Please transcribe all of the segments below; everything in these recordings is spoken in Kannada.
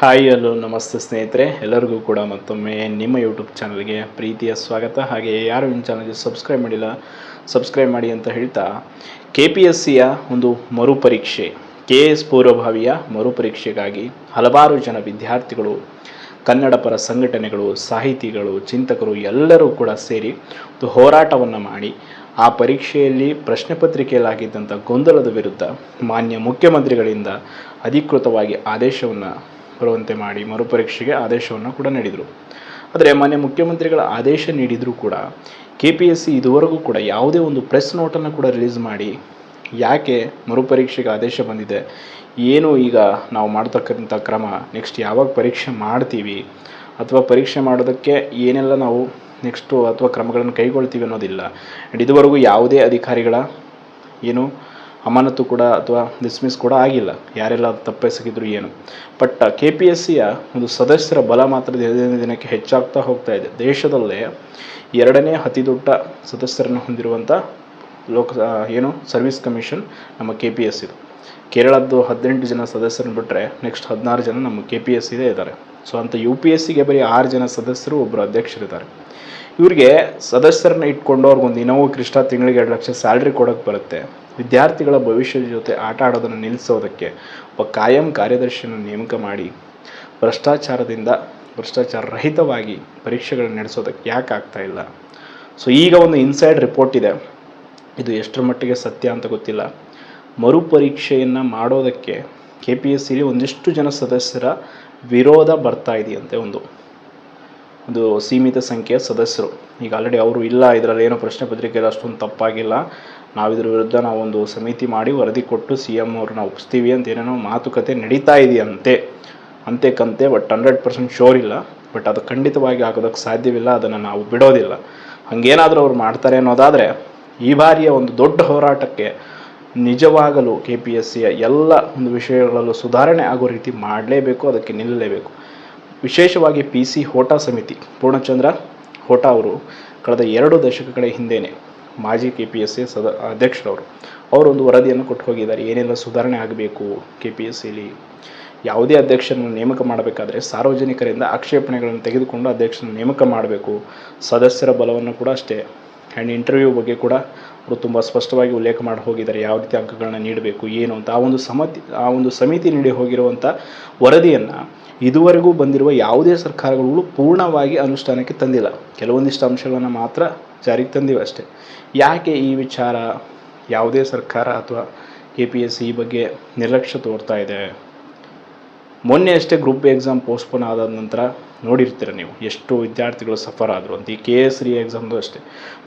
ಹಾಯ್ ಹಲೋ ನಮಸ್ತೆ ಸ್ನೇಹಿತರೆ, ಎಲ್ಲರಿಗೂ ಕೂಡ ಮತ್ತೊಮ್ಮೆ ನಿಮ್ಮ ಯೂಟ್ಯೂಬ್ ಚಾನಲ್ಗೆ ಪ್ರೀತಿಯ ಸ್ವಾಗತ. ಹಾಗೆ ಯಾರು ನಿಮ್ಮ ಚಾನಲ್ಗೆ ಸಬ್ಸ್ಕ್ರೈಬ್ ಮಾಡಿಲ್ಲ ಸಬ್ಸ್ಕ್ರೈಬ್ ಮಾಡಿ ಅಂತ ಹೇಳ್ತಾ, KPSCಯ ಒಂದು ಮರುಪರೀಕ್ಷೆ, KS ಪೂರ್ವಭಾವಿಯ ಮರುಪರೀಕ್ಷೆಗಾಗಿ ಹಲವಾರು ಜನ ವಿದ್ಯಾರ್ಥಿಗಳು, ಕನ್ನಡ ಪರ ಸಂಘಟನೆಗಳು, ಸಾಹಿತಿಗಳು, ಚಿಂತಕರು ಎಲ್ಲರೂ ಕೂಡ ಸೇರಿ ಒಂದು ಹೋರಾಟವನ್ನು ಮಾಡಿ ಆ ಪರೀಕ್ಷೆಯಲ್ಲಿ ಪ್ರಶ್ನೆ ಪತ್ರಿಕೆಯಲ್ಲಾಗಿದ್ದಂಥ ಗೊಂದಲದ ವಿರುದ್ಧ ಮಾನ್ಯ ಮುಖ್ಯಮಂತ್ರಿಗಳಿಂದ ಅಧಿಕೃತವಾಗಿ ಆದೇಶವನ್ನು ಬರುವಂತೆ ಮಾಡಿ ಮರುಪರೀಕ್ಷೆಗೆ ಆದೇಶವನ್ನು ಕೂಡ ನೀಡಿದರು. ಆದರೆ ಮಾನ್ಯ ಮುಖ್ಯಮಂತ್ರಿಗಳ ಆದೇಶ ನೀಡಿದರೂ ಕೂಡ KPSC ಇದುವರೆಗೂ ಕೂಡ ಯಾವುದೇ ಒಂದು ಪ್ರೆಸ್ ನೋಟನ್ನು ಕೂಡ ರಿಲೀಸ್ ಮಾಡಿ ಯಾಕೆ ಮರುಪರೀಕ್ಷೆಗೆ ಆದೇಶ ಬಂದಿದೆ, ಏನು ಈಗ ನಾವು ಮಾಡ್ತಕ್ಕಂಥ ಕ್ರಮ, ನೆಕ್ಸ್ಟ್ ಯಾವಾಗ ಪರೀಕ್ಷೆ ಮಾಡ್ತೀವಿ ಅಥವಾ ಪರೀಕ್ಷೆ ಮಾಡೋದಕ್ಕೆ ಏನೆಲ್ಲ ನಾವು ನೆಕ್ಸ್ಟು ಅಥವಾ ಕ್ರಮಗಳನ್ನು ಕೈಗೊಳ್ತೀವಿ ಅನ್ನೋದಿಲ್ಲ. ಆ್ಯಂಡ್ ಇದುವರೆಗೂ ಯಾವುದೇ ಅಧಿಕಾರಿಗಳ ಏನು ಅಮಾನತು ಕೂಡ ಅಥವಾ ಡಿಸ್ಮಿಸ್ ಕೂಡ ಆಗಿಲ್ಲ, ಯಾರೆಲ್ಲ ತಪ್ಪೆಸಗಿದ್ರು ಏನು. ಬಟ್ KPSCಯ ಒಂದು ಸದಸ್ಯರ ಬಲ ಮಾತ್ರ ದಿನದಿಂದ ದಿನಕ್ಕೆ ಹೆಚ್ಚಾಗ್ತಾ ಹೋಗ್ತಾ ಇದೆ. ದೇಶದಲ್ಲೇ ಎರಡನೇ ಅತಿ ದೊಡ್ಡ ಸದಸ್ಯರನ್ನು ಹೊಂದಿರುವಂಥ ಸರ್ವಿಸ್ ಕಮಿಷನ್ ನಮ್ಮ KPSC. ಕೇರಳದ್ದು 18 ಜನ ಸದಸ್ಯರನ್ನು ಬಿಟ್ಟರೆ ನೆಕ್ಸ್ಟ್ 16 ಜನ ನಮ್ಮ KPSCದೇ ಇದ್ದಾರೆ. ಸೊ ಅಂತ UPSCಗೆ ಬರೀ 6 ಜನ ಸದಸ್ಯರು, ಒಬ್ಬರು ಅಧ್ಯಕ್ಷರಿದ್ದಾರೆ. ಇವರಿಗೆ ಸದಸ್ಯರನ್ನ ಇಟ್ಕೊಂಡು ಅವ್ರಿಗೊಂದು ಇನೋವಾ ಕ್ರಿಸ್ಟಾ ತಿಂಗಳಿಗೆ 2 ಲಕ್ಷ ಸ್ಯಾಲ್ರಿ ಕೊಡೋಕ್ಕೆ ಬರುತ್ತೆ. ವಿದ್ಯಾರ್ಥಿಗಳ ಭವಿಷ್ಯದ ಜೊತೆ ಆಟ ಆಡೋದನ್ನು ನಿಲ್ಲಿಸೋದಕ್ಕೆ ಒಬ್ಬ ಕಾಯಂ ಕಾರ್ಯದರ್ಶಿಯನ್ನು ನೇಮಕ ಮಾಡಿ ಭ್ರಷ್ಟಾಚಾರ ರಹಿತವಾಗಿ ಪರೀಕ್ಷೆಗಳನ್ನು ನಡೆಸೋದಕ್ಕೆ ಯಾಕೆ ಆಗ್ತಾ ಇಲ್ಲ. ಸೊ ಈಗ ಒಂದು ಇನ್ಸೈಡ್ ರಿಪೋರ್ಟ್ ಇದೆ, ಇದು ಎಷ್ಟರ ಮಟ್ಟಿಗೆ ಸತ್ಯ ಅಂತ ಗೊತ್ತಿಲ್ಲ. ಮರುಪರೀಕ್ಷೆಯನ್ನು ಮಾಡೋದಕ್ಕೆ KPSCಲಿ ಒಂದಿಷ್ಟು ಜನ ಸದಸ್ಯರ ವಿರೋಧ ಬರ್ತಾ ಇದೆಯಂತೆ. ಒಂದು ಸೀಮಿತ ಸಂಖ್ಯೆಯ ಸದಸ್ಯರು ಈಗ ಆಲ್ರೆಡಿ ಅವರು ಇಲ್ಲ, ಇದರಲ್ಲಿ ಏನೋ ಪ್ರಶ್ನೆ ಪತ್ರಿಕೆಯಲ್ಲಿ ಅಷ್ಟೊಂದು ತಪ್ಪಾಗಿಲ್ಲ, ನಾವು ಇದ್ರ ವಿರುದ್ಧ ನಾವೊಂದು ಸಮಿತಿ ಮಾಡಿ ವರದಿ ಕೊಟ್ಟು CM ಅವ್ರನ್ನ ಒಪ್ಪಿಸ್ತೀವಿ ಅಂತ ಏನೇನೋ ಮಾತುಕತೆ ನಡೀತಾ ಇದೆಯಂತೆ. ಅಂತೆ ಬಟ್ 100% ಶೋರ್ ಇಲ್ಲ. ಬಟ್ ಅದು ಖಂಡಿತವಾಗಿ ಆಗೋದಕ್ಕೆ ಸಾಧ್ಯವಿಲ್ಲ, ಅದನ್ನು ನಾವು ಬಿಡೋದಿಲ್ಲ. ಹಾಗೇನಾದರೂ ಅವ್ರು ಮಾಡ್ತಾರೆ ಅನ್ನೋದಾದರೆ ಈ ಬಾರಿಯ ಒಂದು ದೊಡ್ಡ ಹೋರಾಟಕ್ಕೆ ನಿಜವಾಗಲೂ KPSCಯ ಎಲ್ಲ ಒಂದು ವಿಷಯಗಳಲ್ಲೂ ಸುಧಾರಣೆ ಆಗೋ ರೀತಿ ಮಾಡಲೇಬೇಕು, ಅದಕ್ಕೆ ನಿಲ್ಲಲೇಬೇಕು. ವಿಶೇಷವಾಗಿ PC ಹೋಟಾ ಸಮಿತಿ, ಪೂರ್ಣಚಂದ್ರ ಹೋಟಾ ಅವರು ಕಳೆದ 2 ದಶಕಗಳ ಹಿಂದೆಯೇ ಮಾಜಿ KPSC ಅಧ್ಯಕ್ಷರವರು ಅವರೊಂದು ವರದಿಯನ್ನು ಕೊಟ್ಟು ಹೋಗಿದ್ದಾರೆ. ಏನೆಲ್ಲ ಸುಧಾರಣೆ ಆಗಬೇಕು KPSCಲಿ, ಯಾವುದೇ ಅಧ್ಯಕ್ಷರನ್ನು ನೇಮಕ ಮಾಡಬೇಕಾದ್ರೆ ಸಾರ್ವಜನಿಕರಿಂದ ಆಕ್ಷೇಪಣೆಗಳನ್ನು ತೆಗೆದುಕೊಂಡು ಅಧ್ಯಕ್ಷರನ್ನು ನೇಮಕ ಮಾಡಬೇಕು. ಸದಸ್ಯರ ಬಲವನ್ನು ಕೂಡ ಅಷ್ಟೇ. ಆ್ಯಂಡ್ ಇಂಟರ್ವ್ಯೂ ಬಗ್ಗೆ ಕೂಡ ಅವರು ತುಂಬ ಸ್ಪಷ್ಟವಾಗಿ ಉಲ್ಲೇಖ ಮಾಡಿ ಹೋಗಿದ್ದಾರೆ, ಯಾವ ರೀತಿ ಅಂಕಗಳನ್ನ ನೀಡಬೇಕು ಏನು ಅಂತ. ಆ ಒಂದು ಸಮಿತಿ ನೀಡಿ ಹೋಗಿರುವಂಥ ವರದಿಯನ್ನು ಇದುವರೆಗೂ ಬಂದಿರುವ ಯಾವುದೇ ಸರ್ಕಾರಗಳು ಪೂರ್ಣವಾಗಿ ಅನುಷ್ಠಾನಕ್ಕೆ ತಂದಿಲ್ಲ. ಕೆಲವೊಂದಿಷ್ಟು ಅಂಶಗಳನ್ನು ಮಾತ್ರ ಜಾರಿಗೆ ತಂದಿವೆ ಅಷ್ಟೇ. ಯಾಕೆ ಈ ವಿಚಾರ ಯಾವುದೇ ಸರ್ಕಾರ ಅಥವಾ KPSC ಈ ಬಗ್ಗೆ ನಿರ್ಲಕ್ಷ್ಯ ತೋರ್ತಾ ಇದೆ? ಮೊನ್ನೆ ಅಷ್ಟೇ ಗ್ರೂಪ್ ಎಕ್ಸಾಮ್ ಪೋಸ್ಟ್ಪೋನ್ ಆದ ನಂತರ ನೋಡಿರ್ತೀರ ನೀವು ಎಷ್ಟು ವಿದ್ಯಾರ್ಥಿಗಳು ಸಫರ್ ಆದರು ಅಂತ. ಈ KS ಎಕ್ಸಾಮ್ದು ಅಷ್ಟೇ.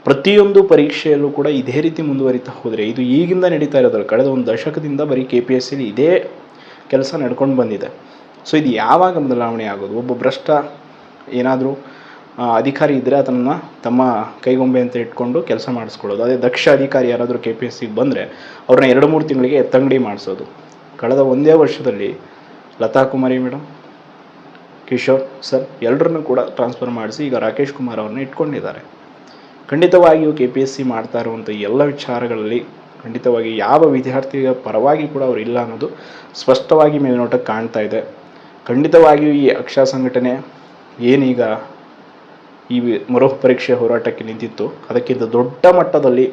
ಪ್ರತಿಯೊಂದು ಪರೀಕ್ಷೆಯಲ್ಲೂ ಕೂಡ ಇದೇ ರೀತಿ ಮುಂದುವರಿತಾ ಹೋದರೆ, ಇದು ಈಗಿಂದ ನಡೀತಾ ಇರೋದಲ್ಲ, ಕಳೆದ ಒಂದು ದಶಕದಿಂದ ಬರೀ KPSCಲಿ ಇದೇ ಕೆಲಸ ನಡ್ಕೊಂಡು ಬಂದಿದೆ. ಸೊ ಇದು ಯಾವಾಗ ಬದಲಾವಣೆ ಆಗೋದು? ಒಬ್ಬ ಭ್ರಷ್ಟ ಏನಾದರೂ ಅಧಿಕಾರಿ ಇದ್ದರೆ ಅದನ್ನು ತಮ್ಮ ಕೈಗೊಂಬೆ ಅಂತ ಇಟ್ಕೊಂಡು ಕೆಲಸ ಮಾಡಿಸ್ಕೊಳ್ಳೋದು. ಅದೇ ದಕ್ಷ ಅಧಿಕಾರಿ ಯಾರಾದರೂ KPSCಗೆ ಬಂದರೆ ಅವ್ರನ್ನ 2-3 ತಿಂಗಳಿಗೆ ಎತ್ತಂಗಡಿ ಮಾಡಿಸೋದು. ಕಳೆದ ಒಂದೇ ವರ್ಷದಲ್ಲಿ ಲತಾ ಕುಮಾರಿ ಮೇಡಮ್, ಕಿಶೋರ್ ಸರ್ ಎಲ್ಲರನ್ನೂ ಕೂಡ ಟ್ರಾನ್ಸ್ಫರ್ ಮಾಡಿಸಿ ಈಗ ರಾಕೇಶ್ ಕುಮಾರ್ ಅವ್ರನ್ನ ಇಟ್ಕೊಂಡಿದ್ದಾರೆ. ಖಂಡಿತವಾಗಿಯೂ KPSC ಮಾಡ್ತಾ ಇರುವಂಥ ಎಲ್ಲ ವಿಚಾರಗಳಲ್ಲಿ ಖಂಡಿತವಾಗಿ ಯಾವ ವಿದ್ಯಾರ್ಥಿಯ ಪರವಾಗಿ ಕೂಡ ಅವರು ಇಲ್ಲ ಅನ್ನೋದು ಸ್ಪಷ್ಟವಾಗಿ ಮೇಲ್ನೋಟಕ್ಕೆ ಕಾಣ್ತಾ ಇದೆ. ಖಂಡಿತವಾಗಿಯೂ ಈ ಅಕ್ಷಾ ಸಂಘಟನೆ ಏನೀಗ ಈ ಮರುಪರೀಕ್ಷೆ ಹೋರಾಟಕ್ಕೆ ನಿಂತಿತ್ತು, ಅದಕ್ಕಿಂತ ದೊಡ್ಡ ಮಟ್ಟದಲ್ಲಿ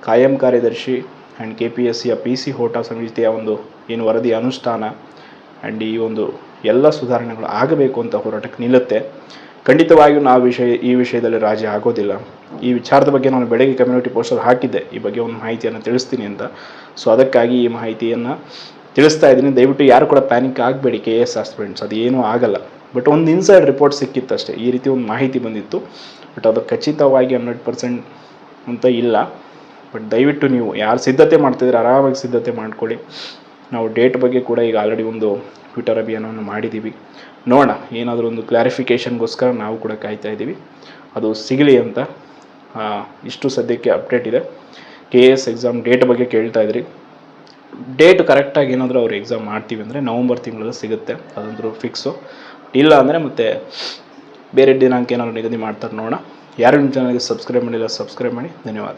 ಕಾಯಂ ಕಾರ್ಯದರ್ಶಿ ಆ್ಯಂಡ್ KPSCಯ PC ಹೋಟಾ ಸಮಿತಿಯ ಒಂದು ಏನು ವರದಿ ಅನುಷ್ಠಾನ ಆ್ಯಂಡ್ ಈ ಒಂದು ಎಲ್ಲ ಸುಧಾರಣೆಗಳು ಆಗಬೇಕು ಅಂತ ಹೋರಾಟಕ್ಕೆ ನಿಲ್ಲುತ್ತೆ. ಖಂಡಿತವಾಗಿಯೂ ಈ ವಿಷಯದಲ್ಲಿ ರಾಜಿ ಆಗೋದಿಲ್ಲ. ಈ ವಿಚಾರದ ಬಗ್ಗೆ ನಾನು ಬೆಳಗ್ಗೆ ಕಮ್ಯುನಿಟಿ ಪೋಸ್ಟರ್ ಹಾಕಿದ್ದೆ, ಈ ಬಗ್ಗೆ ಒಂದು ಮಾಹಿತಿಯನ್ನು ತಿಳಿಸ್ತೀನಿ ಅಂತ. ಸೊ ಅದಕ್ಕಾಗಿ ಈ ಮಾಹಿತಿಯನ್ನು ತಿಳಿಸ್ತಾ ಇದ್ದೀನಿ. ದಯವಿಟ್ಟು ಯಾರು ಕೂಡ ಪ್ಯಾನಿಕ್ ಆಗಬೇಡಿ KS ಆಸ್ಪಿರೆಂಟ್ಸ್, ಅದು ಏನೂ ಆಗಲ್ಲ. ಬಟ್ ಒಂದು ಇನ್ಸೈಡ್ ರಿಪೋರ್ಟ್ ಸಿಕ್ಕಿತ್ತು ಅಷ್ಟೇ, ಈ ರೀತಿ ಒಂದು ಮಾಹಿತಿ ಬಂದಿತ್ತು. ಬಟ್ ಅದು ಖಚಿತವಾಗಿ 100% ಅಂತ ಇಲ್ಲ. ಬಟ್ ದಯವಿಟ್ಟು ನೀವು ಯಾರು ಸಿದ್ಧತೆ ಮಾಡ್ತಿದ್ರೆ ಆರಾಮಾಗಿ ಸಿದ್ಧತೆ ಮಾಡ್ಕೊಳ್ಳಿ. ನಾವು ಡೇಟ್ ಬಗ್ಗೆ ಕೂಡ ಈಗ ಆಲ್ರೆಡಿ ಒಂದು ಟ್ವಿಟರ್ ಅಭಿಯಾನವನ್ನು ಮಾಡಿದ್ದೀವಿ. ನೋಡೋಣ, ಏನಾದರೂ ಒಂದು ಕ್ಲಾರಿಫಿಕೇಷನ್ಗೋಸ್ಕರ ನಾವು ಕೂಡ ಕಾಯ್ತಾ ಇದ್ದೀವಿ, ಅದು ಸಿಗಲಿ ಅಂತ. ಇಷ್ಟು ಸದ್ಯಕ್ಕೆ ಅಪ್ಡೇಟ್ ಇದೆ. KS ಎಕ್ಸಾಮ್ ಡೇಟ್ ಬಗ್ಗೆ ಕೇಳ್ತಾ ಇದ್ರಿ. ಡೇಟ್ ಕರೆಕ್ಟಾಗಿ ಏನಾದರೂ ಅವ್ರು ಎಕ್ಸಾಮ್ ಮಾಡ್ತೀವಿ ಅಂದರೆ ನವಂಬರ್ ತಿಂಗಳಲ್ಲಿ ಸಿಗುತ್ತೆ, ಅದಂದರೂ ಫಿಕ್ಸು. ಇಲ್ಲ ಅಂದರೆ ಮತ್ತೆ ಬೇರೆ ದಿನಾಂಕ ಏನಾದರೂ ನಿಗದಿ ಮಾಡ್ತಾರೆ, ನೋಡೋಣ. ಯಾರು ನಿಮ್ಮ ಚಾನಲ್ಗೆ ಸಬ್ಸ್ಕ್ರೈಬ್ ಮಾಡಿಲ್ಲ ಸಬ್ಸ್ಕ್ರೈಬ್ ಮಾಡಿ. ಧನ್ಯವಾದ.